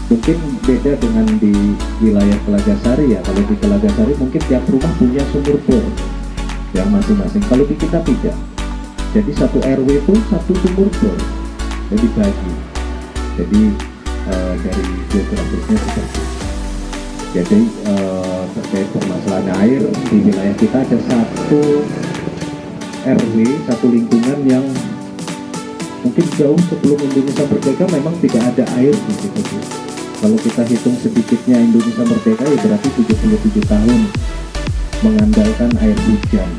Mungkin beda dengan di wilayah Telagasari ya. Kalau di Telagasari mungkin tiap rumah punya sumur bor yang masing-masing. Kalau di kita tidak. Jadi satu RW itu satu sumur bor. Jadi bagi. Jadi dari geografisnya seperti itu. Jadi terkait permasalahan air di wilayah kita ada satu RW, satu lingkungan yang mungkin jauh sebelum Indonesia merdeka memang tidak ada air di situ. Kalau kita hitung sedikitnya Indonesia merdeka ya berarti 77 tahun mengandalkan air hujan,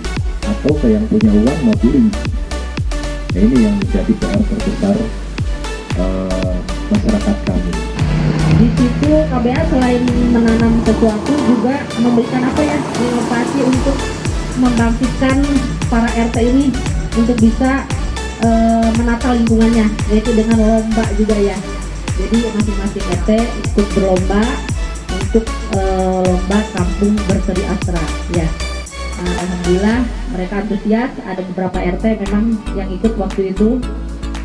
atau ke yang punya uang mau beli. Nah, ini yang menjadi PR terbesar masyarakat kami. Di situ KBA selain menanam sesuatu juga memberikan apa ya, inovasi untuk membangkitkan para RT ini untuk bisa menata lingkungannya, yaitu dengan lomba juga ya. Jadi masing-masing RT ikut berlomba untuk lomba kampung berseri astra ya. Alhamdulillah mereka antusias, ada beberapa RT memang yang ikut waktu itu,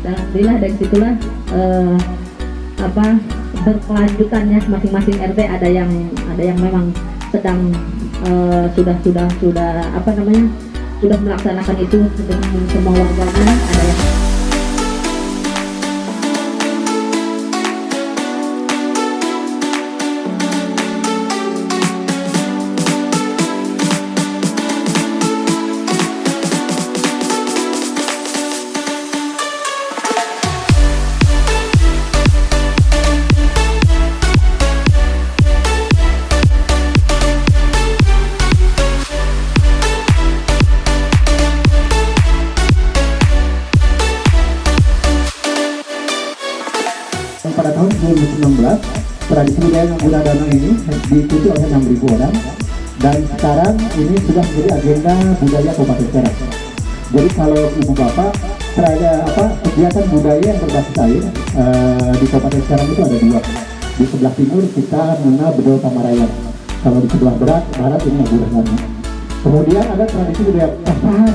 dan alhamdulillah dari situlah berkelanjutannya masing-masing RT ada yang memang sedang sudah melaksanakan itu dengan semua warganya, ada yang pada tahun 2019 tradisi budaya Guna Danau ini diikuti oleh 6.000 orang, dan sekarang ini sudah menjadi agenda budaya Kabupaten Serang. Jadi kalau ibu bapak kegiatan budaya yang berbasis air di Kabupaten Serang itu ada dua. Di sebelah timur kita mengenal Bedol Pamarayan, kalau di sebelah barat ini Abu Rahman. Kemudian ada tradisi budaya Pasahan.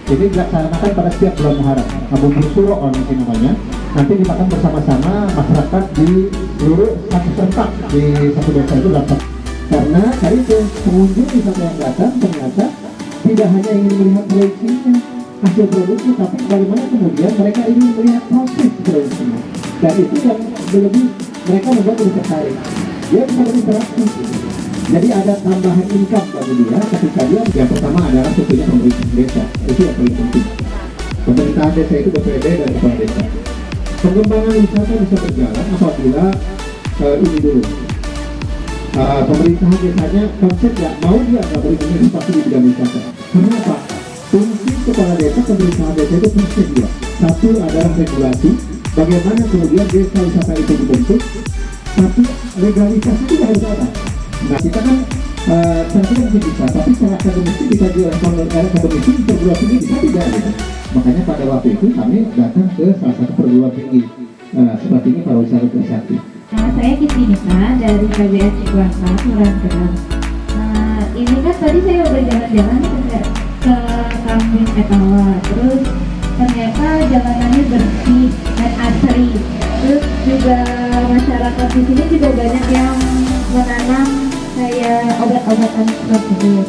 Ini dilaksanakan pada setiap bulan Muharram, Abu Bursuro mungkin namanya. Nanti dimakan bersama-sama masyarakat di seluruh satu tempat di satu desa itu dapat. Karena tadi pengunjung wisata yang datang ternyata tidak hanya ingin melihat produksinya, hasil produksi, tapi bagaimana kemudian mereka ingin melihat proses produksinya. Dan itu yang lebih mereka membuat lebih tertarik. Dia bisa berinteraksi. Jadi ada tambahan income bagi dia ketika dia yang pertama adalah tentunya pemerintah desa. Itu yang paling penting. Pemerintahan desa itu BPD dan kepala desa. Pengembangan wisata bisa berjalan apabila ini dulu pemerintahan desanya konsep ya mau dia nggak berinvestasi di bidang wisata. Kenapa? Fungsi kepala desa pemerintahan desa itu fungsi dua. Satu adalah regulasi, bagaimana kemudian desa wisata itu dibentuk. Tapi legalitas itu harus ada. Nah kita kan tentunya bisa, tapi secara akademisi bisa akademisi perguruan tinggi bisa tidak gitu. Makanya pada waktu itu kami datang ke salah satu perguruan tinggi seperti ini Pariwisata Trisakti. Saya Kisminita dari KBA Cikwasa, Meranggeran. Ini kan tadi saya udah jalan-jalan ke Kampung Etawa, terus ternyata jalanannya bersih dan asri. Terus juga masyarakat di sini juga banyak yang menanam kayak obat-obatan tersebut.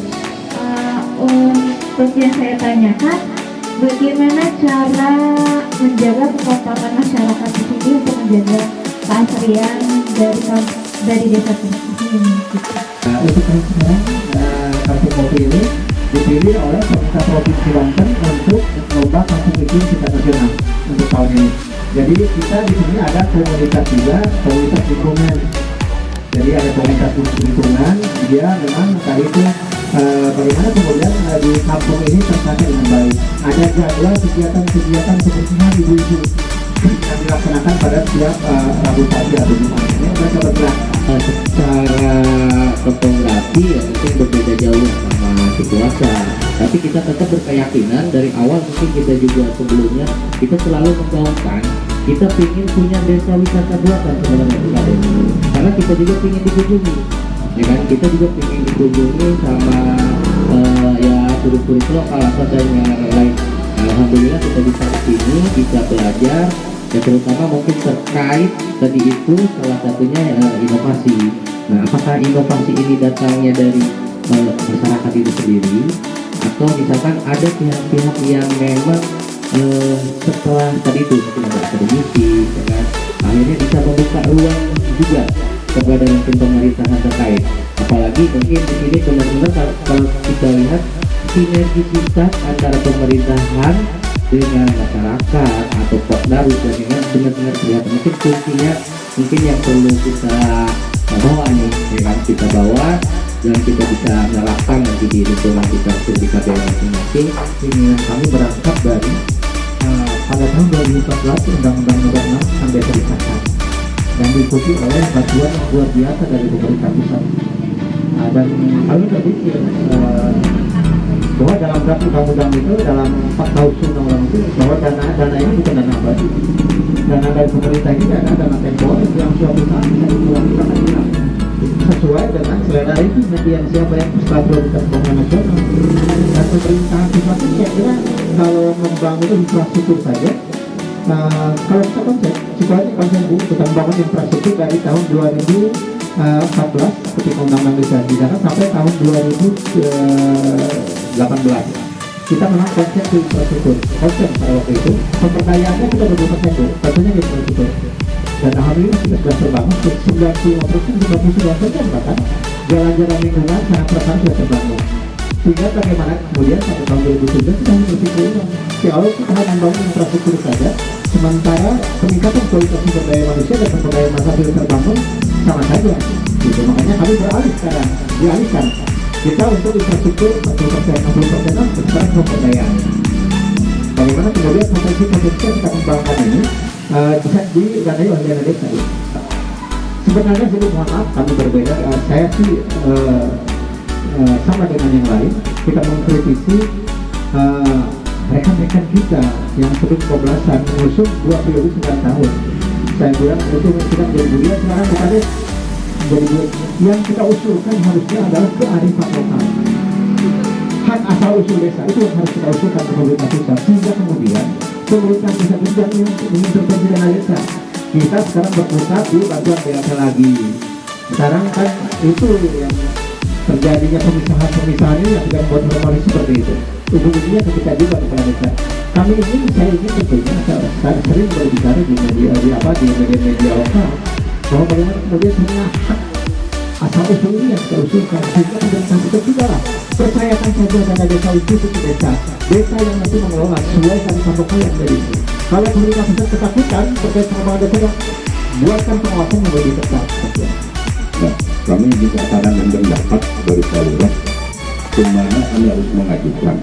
Untuk yang saya tanyakan, bagaimana cara menjaga kekompakan masyarakat di sini untuk menjaga keasrian dari desa ini? Untuk sekarang kampung kopi ini dipilih oleh pemerintah provinsi Banten untuk lomba kampung iklim tingkat nasional untuk tahun ini. Jadi kita di sini ada komunitas juga, komunitas lingkungan. Jadi ada komunitas lingkungan, dia memang tadi itu bagaimana kemudian di kampung ini tertata dengan baik. Ada jadwal kegiatan kebersihan ibu-ibu yang dilaksanakan pada setiap Rabu pagi atau Jumat. Ini mereka bergerak. Secara topografi ya mungkin berbeda jauh sama situasi, tapi kita tetap berkeyakinan dari awal. Mungkin kita juga sebelumnya kita selalu menggaungkan kita ingin punya desa wisata buatan sebenarnya Pak Des. Karena kita juga ingin dikunjungi, ya kan? Kita juga ingin dikunjungi sama ya turis-turis lokal atau dan yang lain. Alhamdulillah kita bisa kesini, bisa belajar ya terutama mungkin terkait tadi itu salah satunya inovasi. Nah, apakah inovasi ini datangnya dari masyarakat itu sendiri atau misalkan ada pihak-pihak yang memang setelah tadi itu mungkin ada akademisi dengan akhirnya bisa membuka ruang juga kepada mungkin pemerintahan terkait, apalagi mungkin di sini benar-benar kalau kita lihat sinergisitas antara pemerintahan dengan masyarakat atau Pokdarus dan dengan benar-benar kelihatan mungkin fungsinya mungkin yang perlu kita bawa nih, ya kan, kita bawa dan kita bisa menerapkan nanti di lingkungan kita di KBM masing-masing. Ini kami berangkat dari pada tahun 2014 Undang-Undang Nomor 6 sampai disahkan dan diikuti oleh bantuan yang luar biasa dari pemerintah pusat. Dan kami berpikir bahwa dalam draft undang-undang itu, dalam 4 tahun undang-undang itu, bahwa dana ini bukan dana abadi. Dana dari pemerintah ini adalah dana temporer yang suatu saat bisa dikurangi karena hilang. Sesuai dengan selera itu nanti yang siapa yang setelah prioritas pembangunan nasional. Dan pemerintahan pusat itu saya kira kalau membangun infrastruktur saja, kalau kita konsep, situasi konsep kita membangun infrastruktur dari tahun 2014 ketika undang-undang disahkan sampai tahun 2018. Kita memang konsep di infrastruktur, konsep pada waktu itu pemberdayaannya kita berbuat tentu, tentunya di infrastruktur. Dan alhamdulillah kita sudah terbangun 95%, bahkan jalan-jalan lingkungan sangat terang sudah terbangun. Sehingga bagaimana kemudian pada tahun 2017 kita berpikir kalau kita hanya membangun infrastruktur saja, sementara peningkatan kualitas sumber daya manusia dan sumber daya manusia sudah terbangun sama saja. Gitu. Makanya kami beralih sekarang, dialihkan kita untuk infrastruktur 40%, 60% sekarang pemberdayaan. Bagaimana kemudian potensi-potensi yang kita kembangkan ini bisa didanai oleh dana desa. Sebenarnya jadi mohon maaf kami berbeda. Saya sih sama dengan yang lain. Kita mengkritisi rekan-rekan kita yang sebelum kebelasan mengusung 2 periode 9 tahun. Saya bilang itu kita menjadi budaya sekarang bukannya menjadi yang kita usulkan harusnya adalah kearifan lokal. Hak asal usul desa itu yang harus kita usulkan ke pemerintah pusat, sehingga kemudian pemerintah pusat itu tidak mengintervensi dana desa. Kita sekarang berpusat di bantuan BLT lagi. Sekarang kan itu yang terjadinya pemisahan ini yang tidak membuat normalisasi seperti itu. Ujung-ujungnya ketika juga kepala desa. Saya ingin tentunya saya sering berbicara di media lokal bahwa bagaimana kemudian semua hak asal usul ini yang kita usulkan, sehingga pemerintah pusat sudahlah percayakan saja dana desa itu ke desa yang nanti mengelola sesuai dengan pokoknya yang dari itu. Kalau pemerintah pusat ketakutan terkait sama desa, buatkan pengawasan yang lebih ketat. Nah, kami juga saran dan pendapat dari Kalura kemana kami harus mengajukan,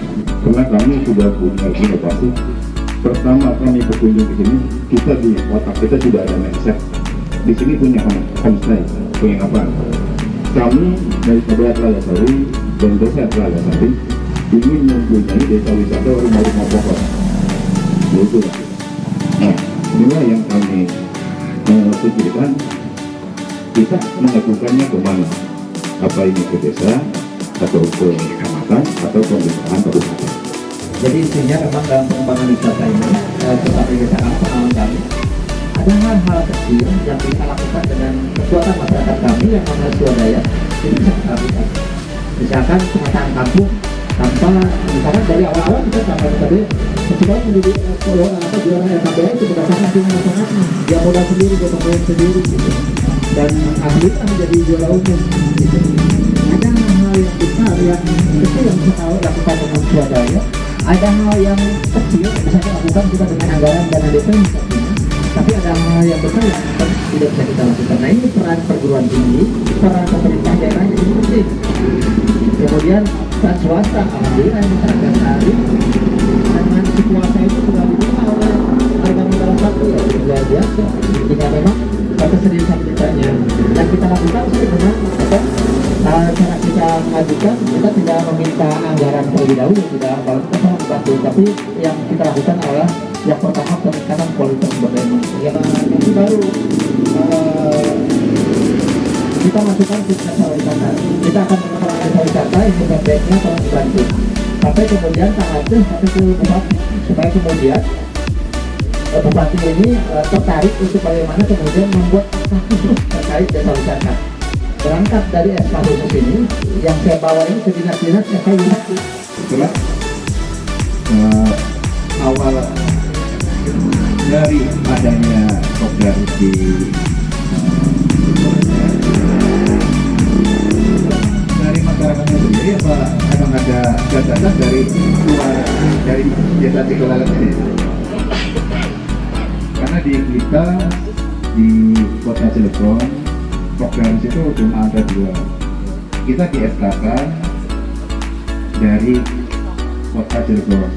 karena kami sudah punya inovasi. Pertama kami berkunjung ke sini, kita di otak kita sudah ada mindset. Di sini punya homestay, punya apa? Kami dari KBA Telagasari dan Desa Telagasari ingin mempunyai desa wisata rumah-rumah pokok. Itu. Nah, inilah yang kami pikirkan. Kita mengajukannya kemana? Apa ini ke desa atau ke kecamatan atau pemerintahan kabupaten? Jadi intinya memang dalam pengembangan wisata ini seperti misalkan pengalaman kami ada hal-hal kecil yang kita lakukan dengan kekuatan masyarakat kami yang namanya swadaya itu bisa kita lakukan. Misalkan pemetaan kampung tanpa misalkan dari awal-awal kita sampai tadi ketika menjadi juara RKBM itu berdasarkan tingkat masyarakatnya, dia modal sendiri, dia pemain sendiri gitu. Dan akhirnya menjadi juara umum gitu. Ada hal-hal yang besar yang kecil yang bisa tahu lakukan dengan swadaya. Ada hal yang kecil bisa dilakukan juga dengan anggaran dana desa misalnya. Tapi ada hal yang besar yang tidak bisa kita lakukan. Nah ini peran perguruan tinggi, peran pemerintah daerah yang penting. Kemudian peran swasta, alhamdulillah masyarakat tadi dengan si kuasa itu sudah diterima oleh harga modal satu ya luar biasa. Jika memang keseriusan kitanya yang kita lakukan sih memang cara kita mengajukan, kita tidak meminta anggaran terlebih dahulu, tidak kalau kita sangat membantu, tapi yang kita lakukan adalah yang pertama peningkatan kualitas sumber daya manusia. Yang baru kita masukkan ke desa wisata. Kita akan mengembangkan desa wisata yang sebaiknya tolong dibantu. Sampai kemudian sampai ke pusat supaya kemudian Bupati ini tertarik untuk bagaimana kemudian membuat terkait desa wisata. Berangkat dari SK khusus ini, yang saya bawa ini ke dinas-dinas SK wisata. Setelah awal dari adanya program di dari masyarakatnya sendiri, apa memang ada gagasan dari luar dari desa Cikelalep ini? Karena di kita di kota Cilegon program itu cuma ada 2. Kita di SKK dari kota Cilegon.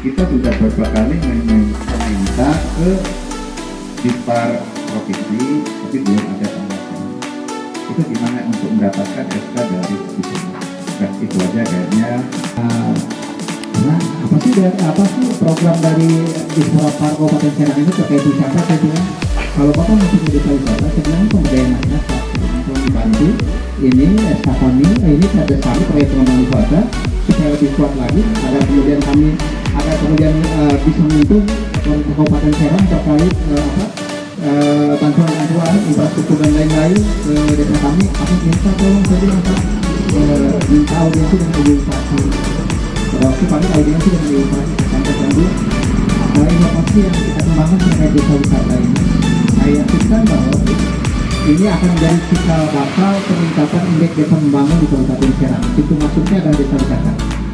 Kita sudah beberapa kali meminta ke Dispar provinsi, tapi belum ada tanggapan. Itu gimana untuk mendapatkan SK dari itu? Nah, itu aja kayaknya. Nah, apa sih program dari Dispar Kabupaten Serang ini terkait wisata? Saya bilang, kalau Bapak masuk ke desa wisata, sebenarnya pemberdayaan masyarakat. Untuk dibantu, ini SK kami, ini ada kami terkait pengembangan wisata supaya lebih kuat lagi, agar kemudian bisa menyentuh Kabupaten Serang terkait bantuan infrastruktur dan lain-lain ke desa kami. Aku minta tolong saja minta audiensi dan komunikasi. Pada waktu kami audiensi dan komunikasi sampai dulu inovasi yang kita kembangkan terkait desa wisata ini. Saya yakinkan bahwa ini akan menjadi cikal bakal peningkatan indeks desa membangun di Kabupaten Serang. Itu maksudnya adalah desa wisata.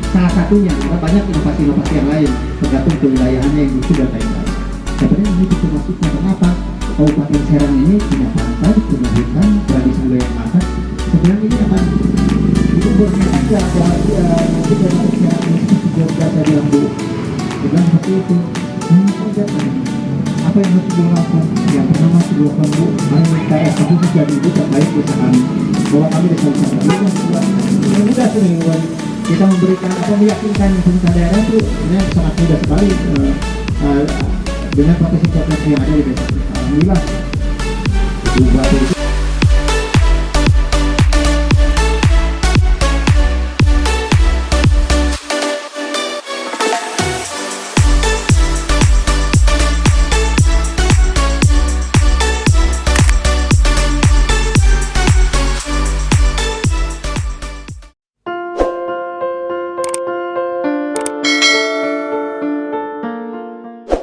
Salah satunya, karena banyak inovasi-inovasi yang lain tergantung kewilayahannya yang lucu dan lain-lain. Sebenarnya ini itu maksudnya. Kenapa Kabupaten Serang ini punya pantai, punya hutan, tradisi wilayah yang ada. Sebenarnya ini akan dikumpulannya aja bahwa nanti Kabupaten Serang ini juga berada di lambu. Sebenarnya seperti itu. Apa yang harus dilakukan? Yang pertama dilakukan Bu, minta eksekusi dari Ibu terkait desa kami. Bahwa kami desa wisata. Ini mudah sih kita memberikan meyakinkan pemerintah daerah itu ini sangat mudah sekali dengan potensi-potensi yang ada di desa. Alhamdulillah.